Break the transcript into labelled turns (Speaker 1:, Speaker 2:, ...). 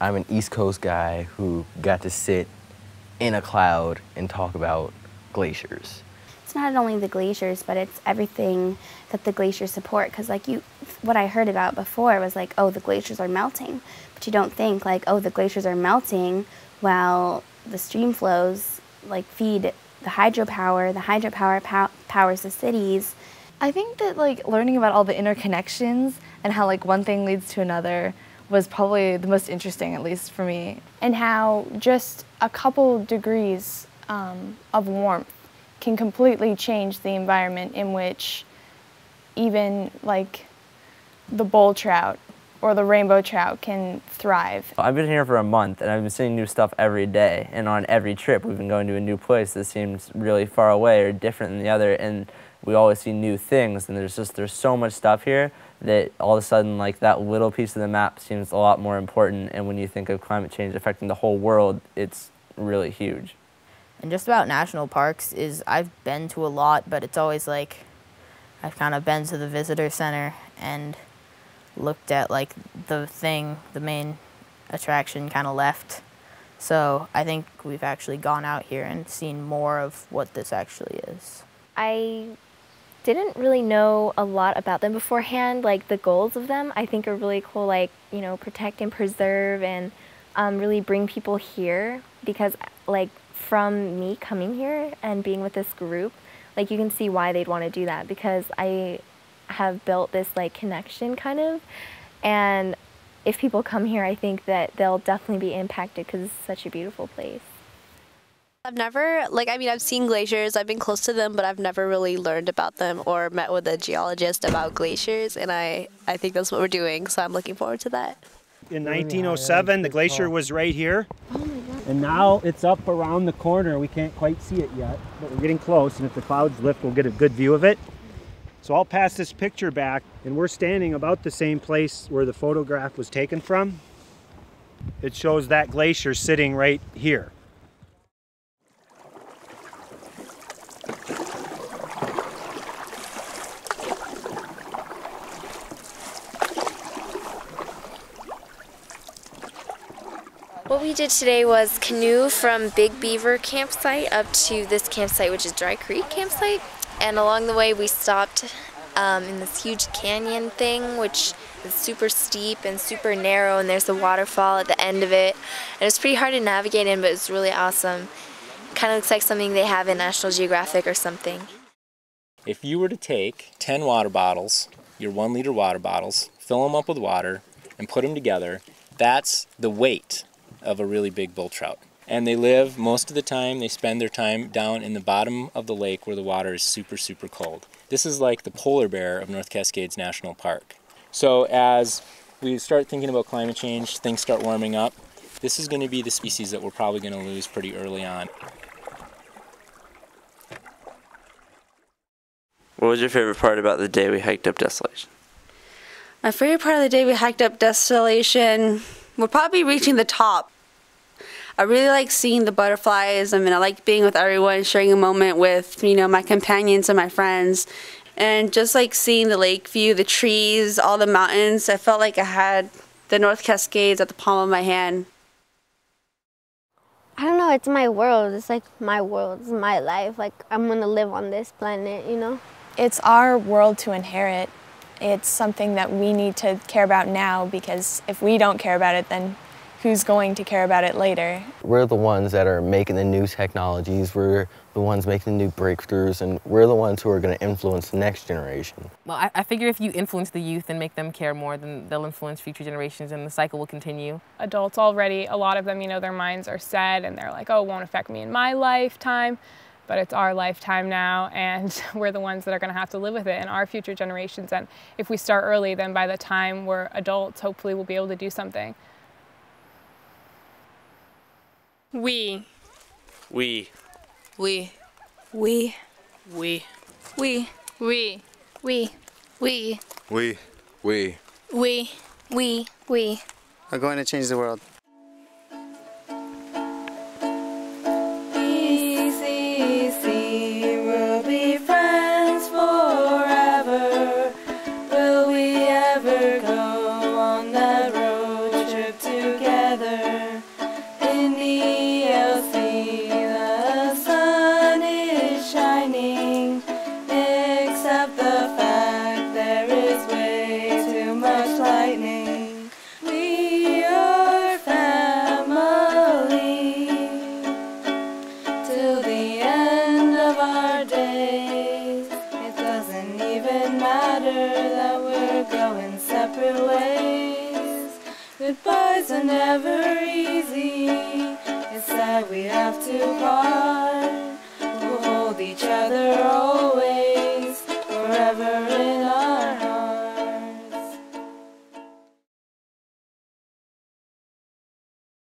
Speaker 1: I'm an East Coast guy who got to sit in a cloud and talk about glaciers.
Speaker 2: It's not only the glaciers, but it's everything that the glaciers support. Because what I heard about before was like, oh, the glaciers are melting. But you don't think like, oh, the glaciers are melting while the stream flows like feed the hydropower. The hydropower powers the cities.
Speaker 3: I think that like learning about all the interconnections and how like one thing leads to another was probably the most interesting, at least for me.
Speaker 4: And how just a couple degrees of warmth can completely change the environment in which even like the bull trout or the rainbow trout can thrive.
Speaker 5: I've been here for a month and I've been seeing new stuff every day, and on every trip we've been going to a new place that seems really far away or different than the other, and we always see new things, and there's so much stuff here that all of a sudden like that little piece of the map seems a lot more important, and when you think of climate change affecting the whole world, it's really huge.
Speaker 6: And just about national parks is I've been to a lot, but it's always like I've kind of been to the visitor center and looked at like the main attraction kind of left. So I think we've actually gone out here and seen more of what this actually is.
Speaker 7: I didn't really know a lot about them beforehand. Like the goals of them I think are really cool, like, you know, protect and preserve and really bring people here, because like from me coming here and being with this group, like you can see why they'd want to do that, because I have built this like connection kind of, and if people come here I think that they'll definitely be impacted because it's such a beautiful place.
Speaker 8: I've never, I've seen glaciers, I've been close to them, but I've never really learned about them or met with a geologist about glaciers, and I think that's what we're doing, so I'm looking forward to that.
Speaker 9: In 1907, the glacier was right here, and now it's up around the corner. We can't quite see it yet, but we're getting close, and if the clouds lift, we'll get a good view of it. So I'll pass this picture back, and we're standing about the same place where the photograph was taken from. It shows that glacier sitting right here.
Speaker 7: What we did today was canoe from Big Beaver campsite up to this campsite, which is Dry Creek campsite. And along the way we stopped in this huge canyon thing, which is super steep and super narrow, and there's a waterfall at the end of it. And it's pretty hard to navigate in, but it's really awesome. Kind of looks like something they have in National Geographic or something.
Speaker 10: If you were to take 10 water bottles, your 1 liter water bottles, fill them up with water, and put them together, that's the weight of a really big bull trout. And they live, most of the time, they spend their time down in the bottom of the lake where the water is super, super cold. This is like the polar bear of North Cascades National Park. So as we start thinking about climate change, things start warming up, this is going to be the species that we're probably going to lose pretty early on.
Speaker 11: What was your favorite part about the day we hiked up Desolation?
Speaker 12: My favorite part of the day we hiked up Desolation would probably be reaching the top. I really like seeing the butterflies. I mean, I like being with everyone, sharing a moment with, you know, my companions and my friends. And just like seeing the lake view, the trees, all the mountains, I felt like I had the North Cascades at the palm of my hand.
Speaker 13: I don't know, it's my world. It's like my world, it's my life. Like, I'm gonna live on this planet, you know?
Speaker 4: It's our world to inherit. It's something that we need to care about now, because if we don't care about it, then who's going to care about it later?
Speaker 1: We're the ones that are making the new technologies, we're the ones making the new breakthroughs, and we're the ones who are going to influence the next generation.
Speaker 14: Well, I figure if you influence the youth and make them care more, then they'll influence future generations and the cycle will continue.
Speaker 15: Adults already, a lot of them, you know, their minds are set and they're like, oh, it won't affect me in my lifetime. But it's our lifetime now, and we're the ones that are going to have to live with it in our future generations. And if we start early, then by the time we're adults, hopefully we'll be able to do something.
Speaker 8: We.
Speaker 11: We.
Speaker 12: We.
Speaker 8: We.
Speaker 11: We.
Speaker 8: We.
Speaker 12: We.
Speaker 8: We.
Speaker 12: We.
Speaker 16: We. We.
Speaker 8: We. We.
Speaker 17: Are going to change the world.
Speaker 18: We'll be friends forever. Will we ever go on that road trip together? that we're going separate ways. Goodbyes are never easy, it's sad we have to part.